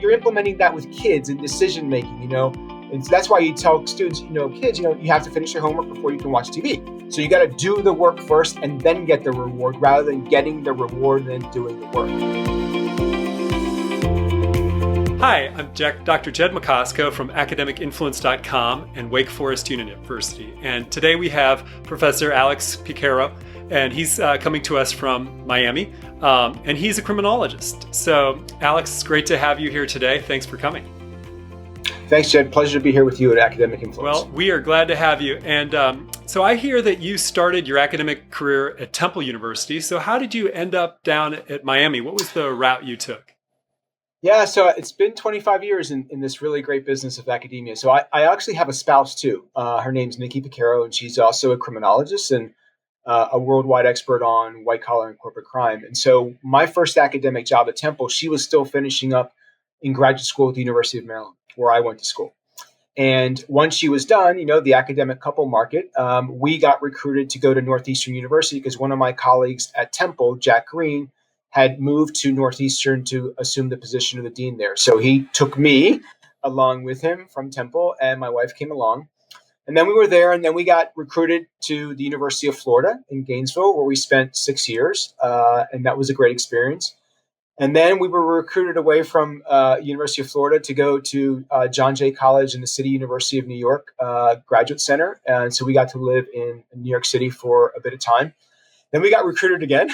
you're implementing that with kids and decision making, and so that's why you tell students, kids, you have to finish your homework before you can watch TV. So you got to do the work first and then get the reward, rather than getting the reward and then doing the work. Hi, I'm Dr. Jed Macosko from academicinfluence.com and Wake Forest University. And today we have Professor Alex Piquero, and he's coming to us from Miami, and he's a criminologist. So Alex, it's great to have you here today. Thanks for coming. Thanks, Jed. Pleasure to be here with you at Academic Influence. Well, we are glad to have you. And so I hear that you started your academic career at Temple University. So how did you end up down at Miami? What was the route you took? Yeah, so it's been 25 years in this really great business of academia. So I actually have a spouse too. Her name's Nicole Leeper Piquero, and she's also a criminologist and a worldwide expert on white collar and corporate crime. And so my first academic job at Temple, she was still finishing up in graduate school at the University of Maryland, where I went to school. And once she was done, the academic couple market, we got recruited to go to Northeastern University because one of my colleagues at Temple, Jack Green, had moved to Northeastern to assume the position of the dean there. So he took me along with him from Temple, and my wife came along. And then we were there, and then we got recruited to the University of Florida in Gainesville, where we spent 6 years, and that was a great experience. And then we were recruited away from University of Florida to go to John Jay College in the City University of New York Graduate Center. And so we got to live in New York City for a bit of time. Then we got recruited again.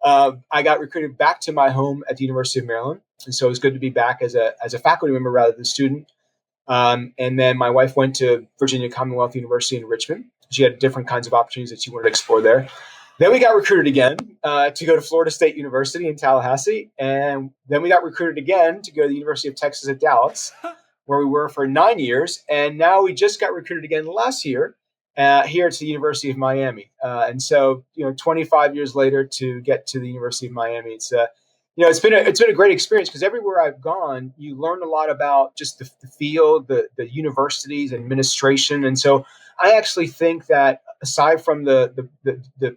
I got recruited back to my home at the University of Maryland. And so it was good to be back as a faculty member rather than student. And then my wife went to Virginia Commonwealth University in Richmond. She had different kinds of opportunities that she wanted to explore there. Then we got recruited again to go to Florida State University in Tallahassee. And then we got recruited again to go to the University of Texas at Dallas, where we were for 9 years. And now we just got recruited again last year here to the University of Miami. And so, 25 years later to get to the University of Miami, it's been a great experience because everywhere I've gone, you learn a lot about just the field, the universities, administration. And so I actually think that aside from the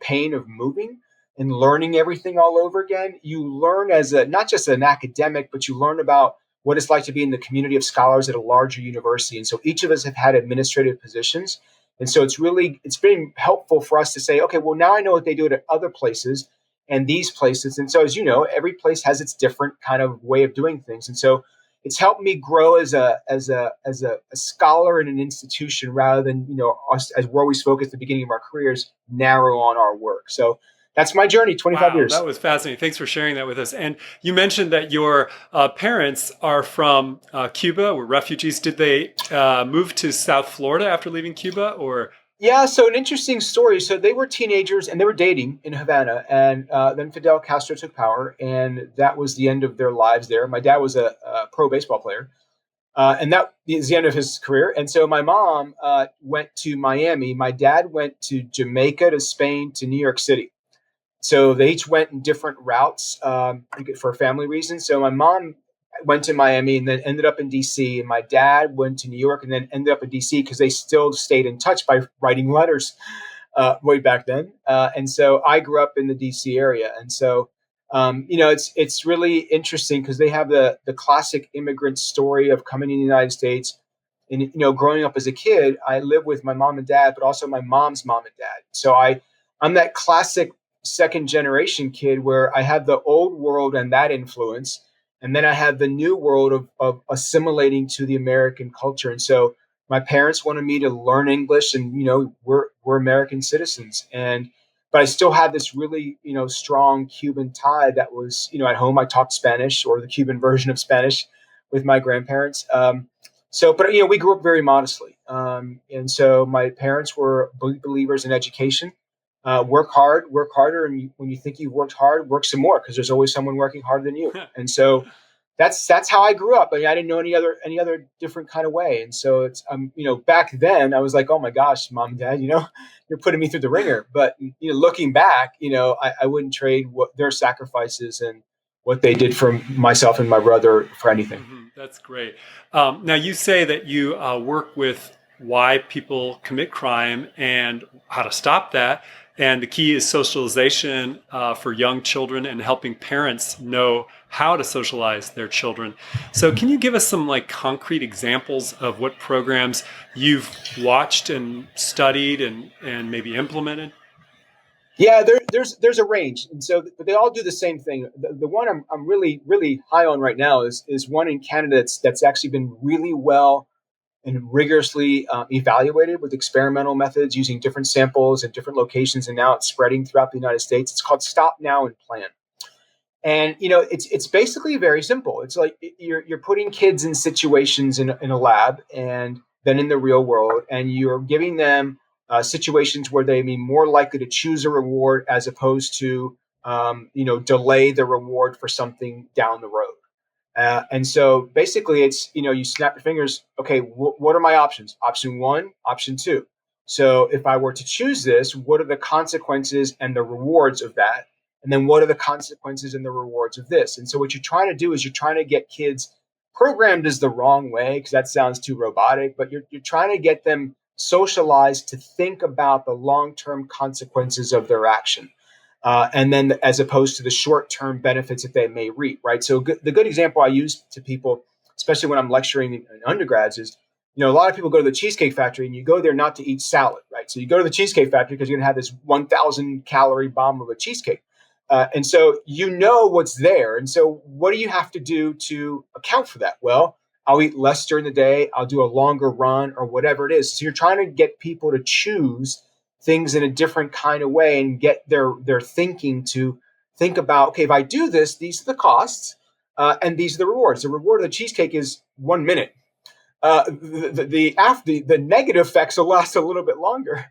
pain of moving and learning everything all over again, you learn as not just an academic, but you learn about what it's like to be in the community of scholars at a larger university. And so each of us have had administrative positions. And so it's been helpful for us to say, okay, well, now I know what they do at other places and these places. And so, as you know, every place has its different kind of way of doing things. And so it's helped me grow as a scholar in an institution rather than, us, as we're always focused at the beginning of our careers, narrow on our work. So that's my journey, 25 years. That was fascinating. Thanks for sharing that with us. And you mentioned that your parents are from Cuba, were refugees. Did they move to South Florida after leaving Cuba, or? Yeah, so an interesting story. So they were teenagers and they were dating in Havana, and then Fidel Castro took power, and that was the end of their lives there. My dad was a pro baseball player, and that is the end of his career. And so my mom went to Miami. My dad went to Jamaica, to Spain, to New York City. So they each went in different routes for family reasons. So my mom went to Miami and then ended up in DC, and my dad went to New York and then ended up in DC because they still stayed in touch by writing letters way back then. And so I grew up in the DC area. And so, it's really interesting because they have the classic immigrant story of coming to the United States. And, growing up as a kid, I lived with my mom and dad, but also my mom's mom and dad. So I'm that classic second generation kid where I have the old world and that influence. And then I have the new world of assimilating to the American culture. And so my parents wanted me to learn English, and, we're American citizens. But I still had this really, strong Cuban tie that was, at home I talked Spanish, or the Cuban version of Spanish, with my grandparents. But we grew up very modestly. And so my parents were believers in education. Work harder. And when you think you've worked hard, work some more, because there's always someone working harder than you. And so that's how I grew up. I mean, I didn't know any other different kind of way. And so it's, back then I was like, oh my gosh, mom and dad, you're putting me through the ringer. But, looking back, I wouldn't trade their sacrifices and what they did for myself and my brother for anything. Mm-hmm. That's great. Now you say that you work with why people commit crime and how to stop that. And the key is socialization for young children and helping parents know how to socialize their children. So can you give us some like concrete examples of what programs you've watched and studied and maybe implemented? Yeah, there's a range, and so but they all do the same thing. The one I'm really high on right now is one in Canada that's actually been really well and rigorously evaluated with experimental methods using different samples in different locations, and now it's spreading throughout the United States. It's called Stop Now and Plan. And it's basically very simple. It's like you're putting kids in situations in a lab and then in the real world, and you're giving them situations where they be more likely to choose a reward as opposed to delay the reward for something down the road. And so basically, it's you snap your fingers. Okay, what are my options? Option one, option two. So if I were to choose this, what are the consequences and the rewards of that? And then what are the consequences and the rewards of this? And so what you're trying to do is you're trying to get kids programmed is the wrong way because that sounds too robotic, but you're trying to get them socialized to think about the long-term consequences of their action. And then as opposed to the short-term benefits that they may reap, right? So the good example I use to people, especially when I'm lecturing in undergrads, is a lot of people go to the Cheesecake Factory and you go there not to eat salad, right? So you go to the Cheesecake Factory because you're going to have this 1,000 calorie bomb of a cheesecake. And so what's there. And so what do you have to do to account for that? Well, I'll eat less during the day. I'll do a longer run or whatever it is. So you're trying to get people to choose things in a different kind of way and get their thinking to think about, okay, if I do this, these are the costs and these are the rewards. The reward of the cheesecake is 1 minute. The negative effects will last a little bit longer.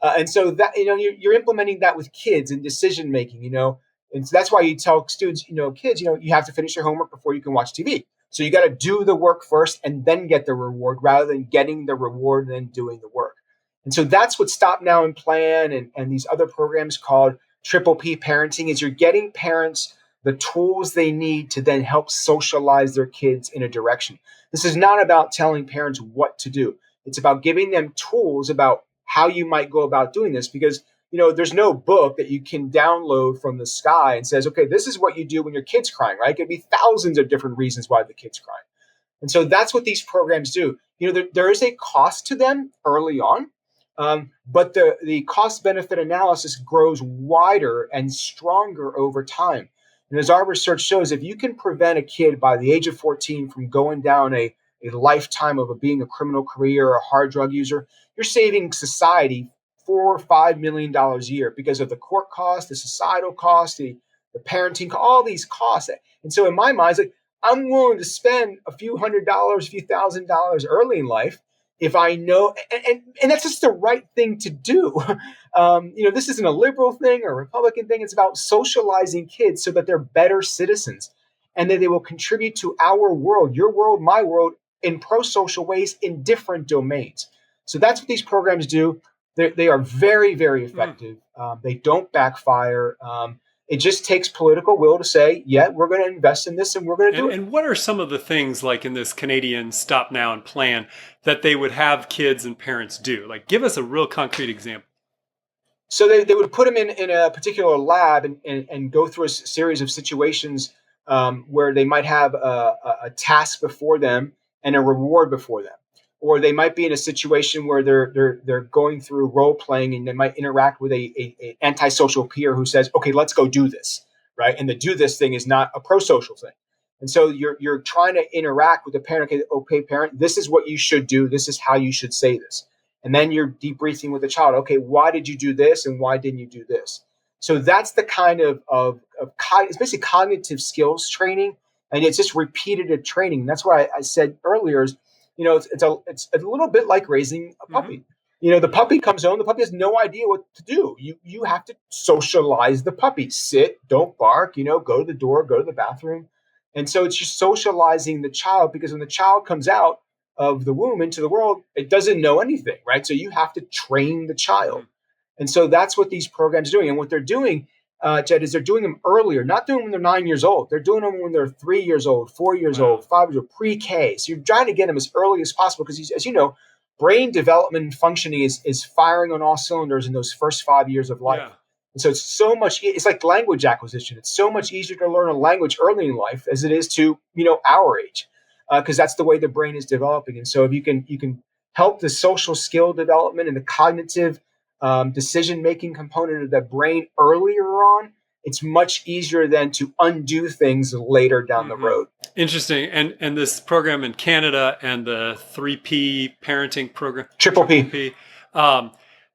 And so that you're implementing that with kids and decision making, and so that's why you tell students, kids, you have to finish your homework before you can watch TV. So you got to do the work first and then get the reward rather than getting the reward and then doing the work. And so that's what Stop Now and Plan and these other programs called Triple P parenting is you're getting parents the tools they need to then help socialize their kids in a direction. This is not about telling parents what to do. It's about giving them tools about how you might go about doing this because there's no book that you can download from the sky and says, okay, this is what you do when your kid's crying, right? It could be thousands of different reasons why the kid's crying. And so that's what these programs do. There is a cost to them early on, but the cost benefit analysis grows wider and stronger over time. And as our research shows, if you can prevent a kid by the age of 14 from going down a lifetime of being a criminal career or a hard drug user, you're saving society $4 or $5 million a year because of the court cost, the societal cost, the parenting, all these costs. And so in my mind, it's like, I'm willing to spend a few $100s, a few $1,000s early in life if I know, and that's just the right thing to do. This isn't a liberal thing or a Republican thing. It's about socializing kids so that they're better citizens and that they will contribute to our world, your world, my world, in pro-social ways in different domains. So that's what these programs do. They are very, very effective. They don't backfire. It just takes political will to say, yeah, we're going to invest in this and we're going to do it. And what are some of the things like in this Canadian Stop Now and Plan that they would have kids and parents do? Like, give us a real concrete example. So they would put them in a particular lab and go through a series of situations where they might have a task before them and a reward before them. Or they might be in a situation where they're going through role playing and they might interact with a antisocial peer who says, "Okay, let's go do this," right? And the do this thing is not a pro-social thing. And so you're trying to interact with the parent. Okay, parent, this is what you should do. This is how you should say this. And then you're debriefing with the child. Okay, why did you do this and why didn't you do this? So that's the kind of it's basically cognitive skills training, and it's just repeated training. And that's what I said earlier is, it's a little bit like raising a puppy. Mm-hmm. The puppy comes home, the puppy has no idea what to do. You have to socialize the puppy. Sit, don't bark, go to the door, go to the bathroom. And so it's just socializing the child because when the child comes out of the womb into the world, it doesn't know anything, right? So you have to train the child. Mm-hmm. And so that's what these programs are doing. And what they're doing, Jed, is they're doing them earlier, not doing them when they're 9 years old. They're doing them when they're 3 years old, 4 years old, 5 years old, pre-K. So you're trying to get them as early as possible because, as you know, brain development and functioning is firing on all cylinders in those first 5 years of life. Yeah. And so it's like language acquisition. It's so much easier to learn a language early in life as it is to, our age, because that's the way the brain is developing. And so if you can help the social skill development and the cognitive decision-making component of the brain earlier on, it's much easier than to undo things later down the road. Interesting. And this program in Canada and the 3P parenting program, Triple P.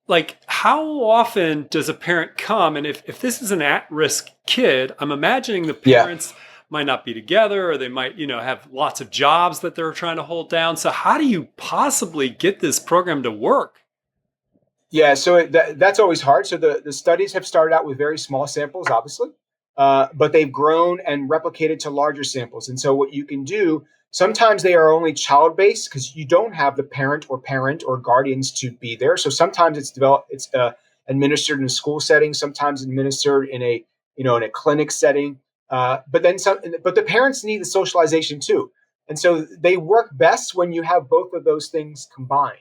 Like, how often does a parent come? And if this is an at-risk kid, I'm imagining the parents might not be together, or they might, have lots of jobs that they're trying to hold down. So how do you possibly get this program to work? Yeah, so that's always hard. So the studies have started out with very small samples, obviously, but they've grown and replicated to larger samples. And so what you can do, sometimes they are only child-based because you don't have the parent or guardians to be there. So sometimes it's administered in a school setting, sometimes administered in a clinic setting. But the parents need the socialization too. And so they work best when you have both of those things combined.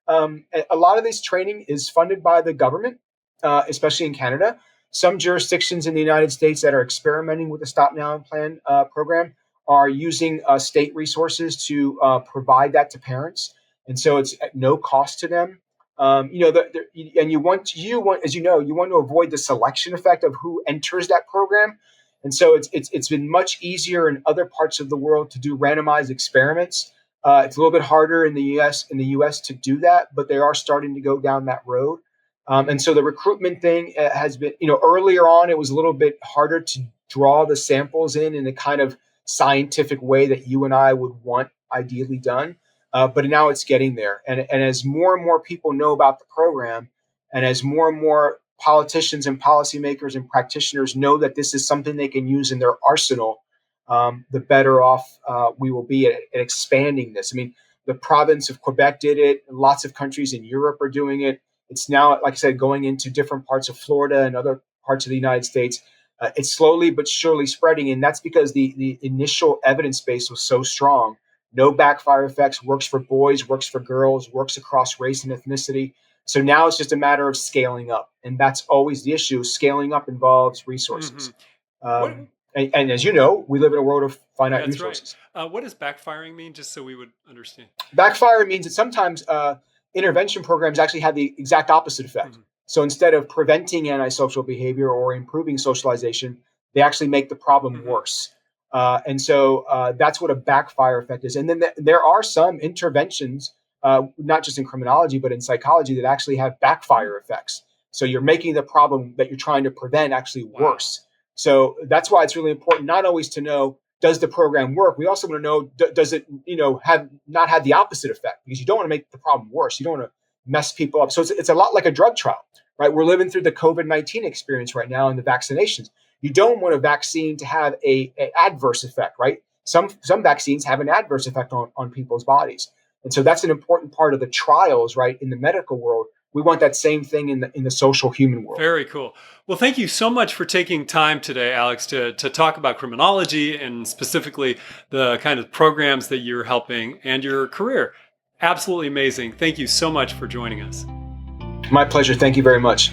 A lot of this training is funded by the government, especially in Canada. Some jurisdictions in the United States that are experimenting with the Stop Now and Plan program are using state resources to provide that to parents, and so it's at no cost to them. And you want to avoid the selection effect of who enters that program, and so it's been much easier in other parts of the world to do randomized experiments. It's a little bit harder in the U.S. to do that, but they are starting to go down that road. And so the recruitment thing has been, earlier on, it was a little bit harder to draw the samples in the kind of scientific way that you and I would want ideally done. But now it's getting there. And as more and more people know about the program, and as more and more politicians and policymakers and practitioners know that this is something they can use in their arsenal, the better off we will be at expanding this. I mean, the province of Quebec did it. Lots of countries in Europe are doing it. It's now, like I said, going into different parts of Florida and other parts of the United States. It's slowly but surely spreading, and that's because the initial evidence base was so strong. No backfire effects, works for boys, works for girls, works across race and ethnicity. So now it's just a matter of scaling up, and that's always the issue. Scaling up involves resources. And as you know, we live in a world of finite resources. Right. What does backfiring mean, just so we would understand? Backfire means that sometimes intervention programs actually have the exact opposite effect. So instead of preventing antisocial behavior or improving socialization, they actually make the problem worse. And so that's what a backfire effect is. And then there are some interventions, not just in criminology, but in psychology, that actually have backfire effects. So you're making the problem that you're trying to prevent actually worse. So that's why it's really important not always to know, does the program work? We also want to know, does it, have not had the opposite effect? Because you don't want to make the problem worse. You don't want to mess people up. So it's a lot like a drug trial, right? We're living through the COVID-19 experience right now and the vaccinations. You don't want a vaccine to have a adverse effect, right? Some vaccines have an adverse effect on people's bodies. And so that's an important part of the trials, right? In the medical world, we want that same thing in the social human world. Very cool. Well, thank you so much for taking time today, Alex, to talk about criminology and specifically the kind of programs that you're helping and your career. Absolutely amazing. Thank you so much for joining us. My pleasure. Thank you very much.